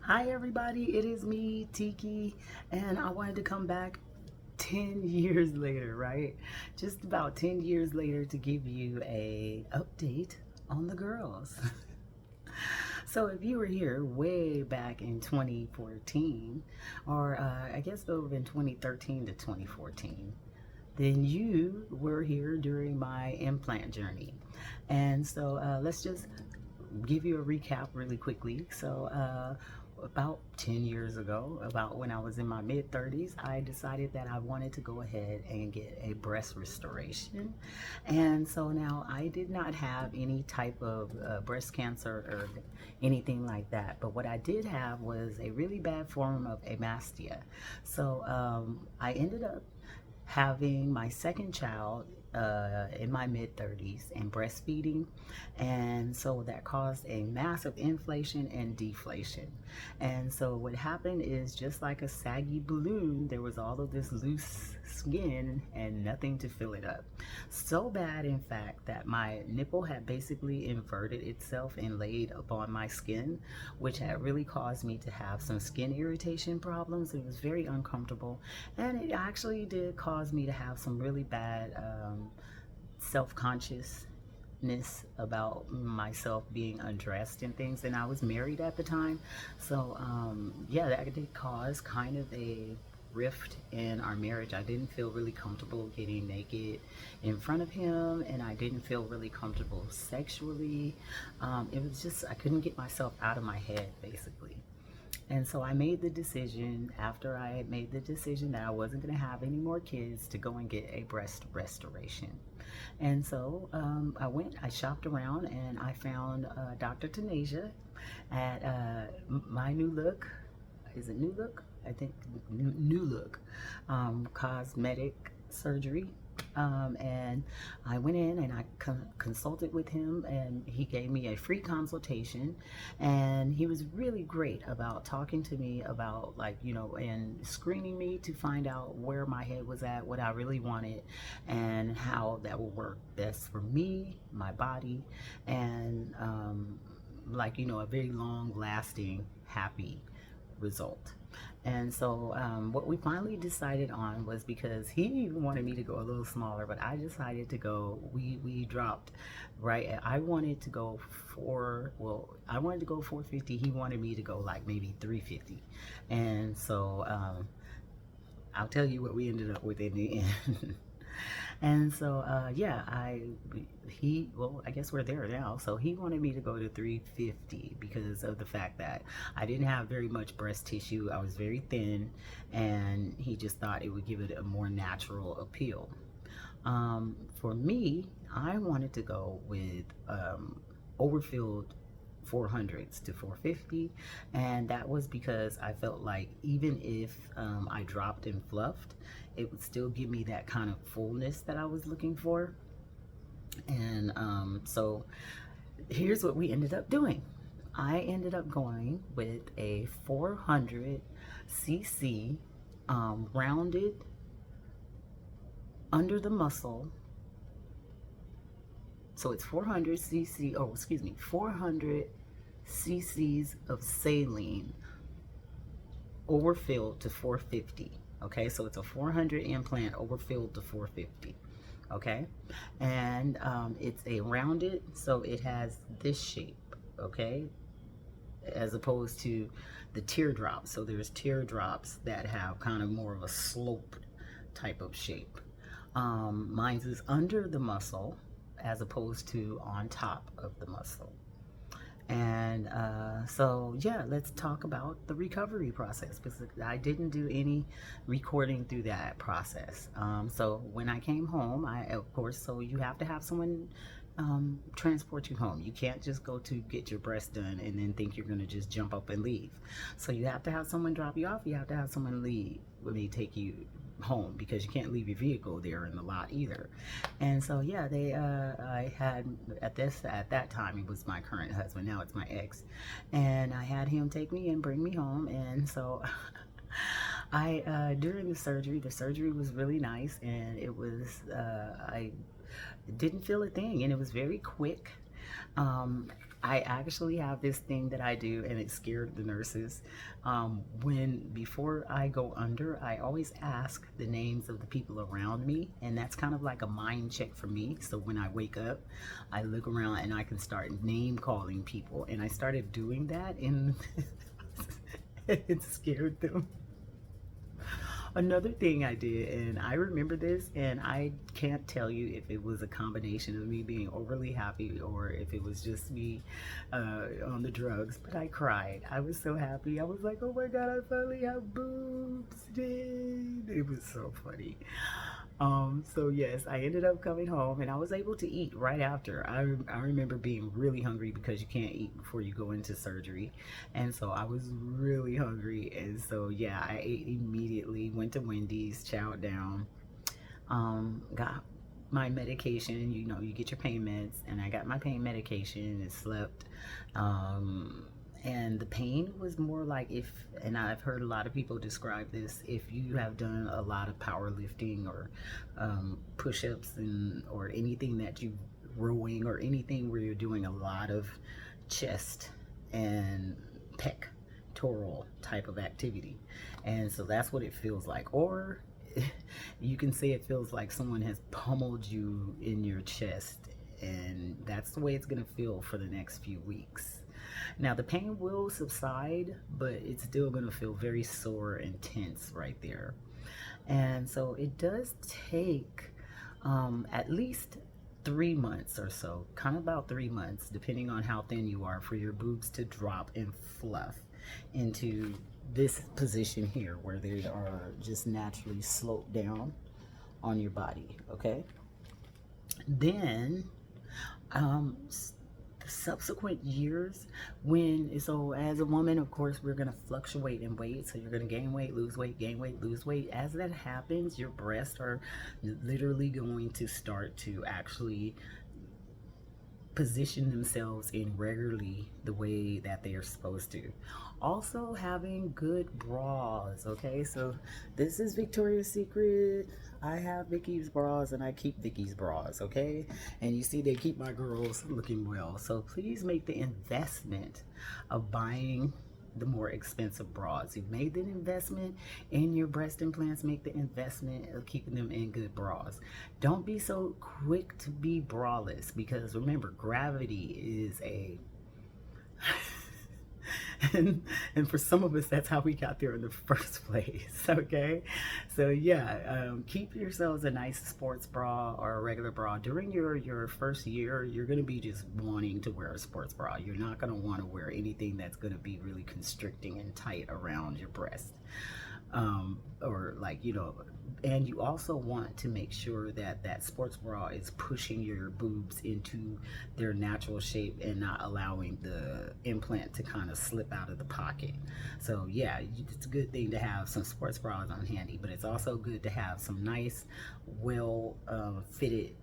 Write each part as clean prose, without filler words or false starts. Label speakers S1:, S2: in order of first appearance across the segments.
S1: Hi everybody, it is me, Tiki, and I wanted to come back 10 years later, right? Just about 10 years later to give you a update on the girls. So if you were here way back in 2014, or I guess it would have been 2013 to 2014, then you were here during my implant journey. And so let's just give you a recap really quickly. So, about 10 years ago, about when I was in my mid 30s, I decided that I wanted to go ahead and get a breast restoration. And so now I did not have any type of breast cancer or anything like that. But what I did have was a really bad form of amastia. So I ended up having my second child in my mid 30s and breastfeeding, and so that caused a massive inflation and deflation. And so what happened is, just like a saggy balloon, there was all of this loose skin and nothing to fill it up. So bad, in fact, that my nipple had basically inverted itself and laid upon my skin, which had really caused me to have some skin irritation problems. It was very uncomfortable, and it actually did cause me to have some really bad self-consciousness about myself being undressed and things. And I was married at the time, so yeah, that did cause kind of a rift in our marriage. I didn't feel really comfortable getting naked in front of him, and I didn't feel really comfortable sexually. It was just, I couldn't get myself out of my head, basically. And so I made the decision, after I had made the decision that I wasn't going to have any more kids, to go and get a breast restoration. And so I shopped around, and I found Dr. Tanasia at My New Look. Is it New Look? I think New Look Cosmetic Surgery. And I went in and I consulted with him, and he gave me a free consultation, and he was really great about talking to me about, like, and screening me to find out where my head was at, what I really wanted, and how that would work best for me, my body, and like, a very long lasting happy result. And so what we finally decided on was, because he even wanted me to go a little smaller, but I decided to go, we dropped, right? I wanted to go I wanted to go 450. He wanted me to go like maybe 350. And so I'll tell you what we ended up with in the end. And so, yeah, I guess we're there now. So he wanted me to go to 350 because of the fact that I didn't have very much breast tissue. I was very thin, and he just thought it would give it a more natural appeal. For me, I wanted to go with overfilled 400s to 450, and that was because I felt like even if I dropped and fluffed, it would still give me that kind of fullness that I was looking for. And so here's what we ended up doing. I ended up going with a 400 cc rounded under the muscle. So it's 400 cc, oh excuse me, 400 cc's of saline overfilled to 450. Okay, so it's a 400 implant overfilled to 450. Okay, and it's a rounded, so it has this shape. Okay, as opposed to the teardrops. So there's teardrops that have kind of more of a sloped type of shape. Mine's is under the muscle as opposed to on top of the muscle. And so yeah, let's talk about the recovery process, because I didn't do any recording through that process. So when I came home, of course, so you have to have someone transport you home. You can't just go to get your breast done and then think you're going to just jump up and leave. So you have to have someone drop you off. You have to have someone leave when they take you home, because you can't leave your vehicle there in the lot either. And so yeah, I had at that time, it was my current husband, now it's my ex, and I had him take me and bring me home. And so during the surgery was really nice, and it was I didn't feel a thing, and it was very quick. I actually have this thing that I do, and it scared the nurses. When before I go under, I always ask the names of the people around me, and that's kind of like a mind check for me. So when I wake up, I look around and I can start name calling people, and I started doing that, and it scared them. Another thing I did, and I remember this, and I can't tell you if it was a combination of me being overly happy or if it was just me on the drugs, but I cried. I was so happy. I was like, oh my God, I finally have boobs. Dude. It was so funny. So yes, I ended up coming home and I was able to eat right after. I remember being really hungry because you can't eat before you go into surgery. And so I was really hungry. And so yeah, I ate immediately, went to Wendy's, chowed down, got my medication. You know, you get your pain meds, and I got my pain medication and slept. Um, and the pain was more like if, and I've heard a lot of people describe this, if you have done a lot of powerlifting or push-ups and or anything that you rowing or anything where you're doing a lot of chest and pectoral type of activity. And so that's what it feels like. Or you can say it feels like someone has pummeled you in your chest, and that's the way it's going to feel for the next few weeks. Now the pain will subside, but it's still going to feel very sore and tense right there. And so it does take at least 3 months or so, kind of about 3 months, depending on how thin you are, for your boobs to drop and fluff into this position here where they are just naturally sloped down on your body. Okay, then um, subsequent years, when, so as a woman, of course, we're going to fluctuate in weight. So you're going to gain weight, lose weight, gain weight, lose weight. As that happens, your breasts are literally going to start to actually position themselves in regularly the way that they are supposed to. Also, having good bras. Okay, so this is Victoria's Secret. I have Vicky's bras and I keep Vicky's bras. Okay, and you see they keep my girls looking well. So please make the investment of buying the more expensive bras. You've made the investment in your breast implants, make the investment of keeping them in good bras. Don't be so quick to be braless, because remember, gravity is a and for some of us, that's how we got there in the first place. Okay, so yeah, keep yourselves a nice sports bra or a regular bra. During your first year, you're going to be just wanting to wear a sports bra. You're not going to want to wear anything that's going to be really constricting and tight around your breast, or like, you know. And you also want to make sure that that sports bra is pushing your boobs into their natural shape and not allowing the implant to kind of slip out of the pocket. So yeah, it's a good thing to have some sports bras on handy, but it's also good to have some nice, well fitted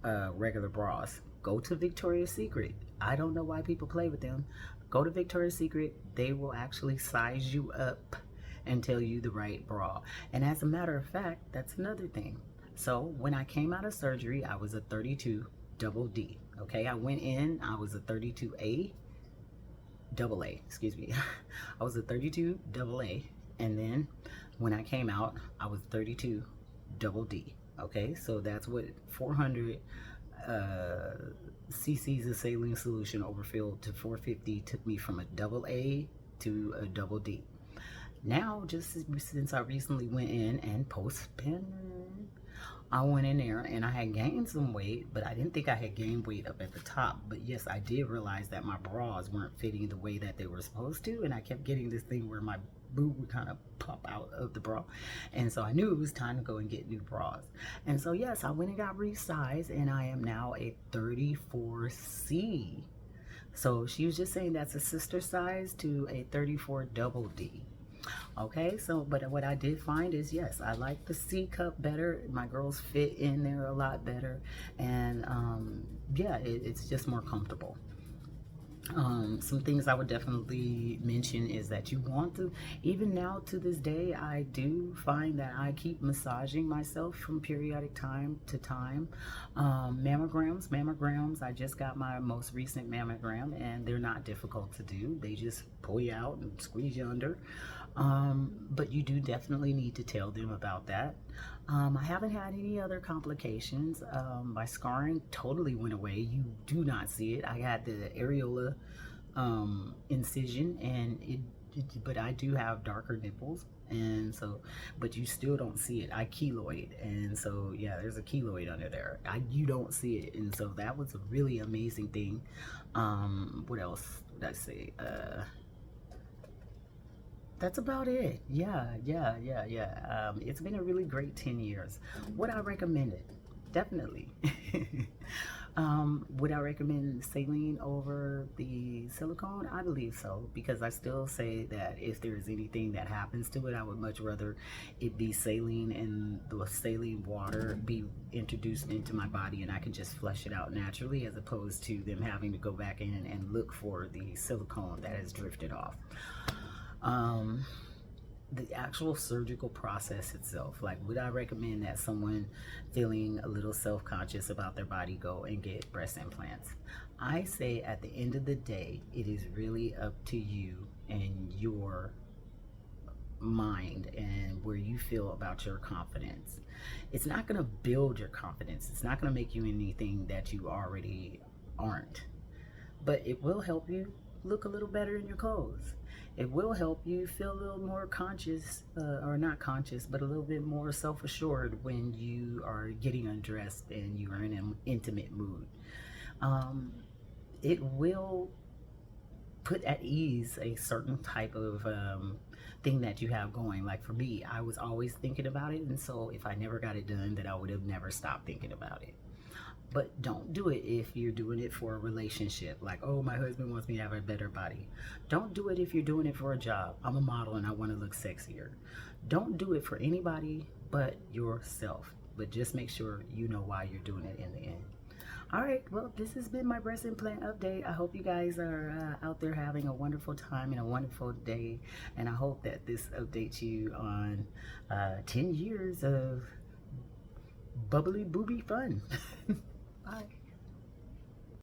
S1: regular bras. Go to Victoria's Secret. I don't know why people play with them. Go to Victoria's Secret. They will actually size you up and tell you the right bra. And as a matter of fact, that's another thing. So when I came out of surgery, I was a 32 double D. Okay, I went in, I was a 32A double A, excuse me. I was a 32 double A, and then when I came out, I was 32 double D. Okay, so that's what 400 cc's of saline solution overfilled to 450 took me from a double A to a double D. Now, just since I recently went in and post-pandemic, I went in there and I had gained some weight, but I didn't think I had gained weight up at the top. But yes, I did realize that my bras weren't fitting the way that they were supposed to, and I kept getting this thing where my boob would kind of pop out of the bra. And so I knew it was time to go and get new bras. And so yes, I went and got resized, and I am now a 34C. So she was just saying that's a sister size to a 34 double D. Okay, so but what I did find is, yes, I like the C cup better. My girls fit in there a lot better, and yeah, it's just more comfortable. Some things I would definitely mention is that you want to, even now to this day, I do find that I keep massaging myself from periodic time to time. Mammograms, I just got my most recent mammogram, and they're not difficult to do. They just pull you out and squeeze you under. But you do definitely need to tell them about that. I haven't had any other complications. My scarring totally went away. You do not see it. I had the areola incision, and but I do have darker nipples, and so, but you still don't see it. I keloid, and so yeah, there's a keloid under there. You don't see it, and so that was a really amazing thing. What else would I say? That's about it. Yeah. It's been a really great 10 years. Would I recommend it? Definitely. Would I recommend saline over the silicone? I believe so, because I still say that if there's anything that happens to it, I would much rather it be saline and the saline water be introduced into my body and I can just flush it out naturally, as opposed to them having to go back in and look for the silicone that has drifted off. Um, the actual surgical process itself, like, would I recommend that someone feeling a little self-conscious about their body go and get breast implants? I say at the end of the day, it is really up to you and your mind and where you feel about your confidence. It's not going to build your confidence. It's not going to make you anything that you already aren't, but it will help you look a little better in your clothes. It will help you feel a little more conscious, or not conscious, but a little bit more self-assured when you are getting undressed and you are in an intimate mood. Um, it will put at ease a certain type of thing that you have going. Like for me, I was always thinking about it, and so if I never got it done, then I would have never stopped thinking about it. But don't do it if you're doing it for a relationship. Like, oh, my husband wants me to have a better body. Don't do it if you're doing it for a job. I'm a model and I want to look sexier. Don't do it for anybody but yourself. But just make sure you know why you're doing it in the end. All right, well, this has been my breast implant update. I hope you guys are out there having a wonderful time and a wonderful day. And I hope that this updates you on 10 years of bubbly booby fun. Bye.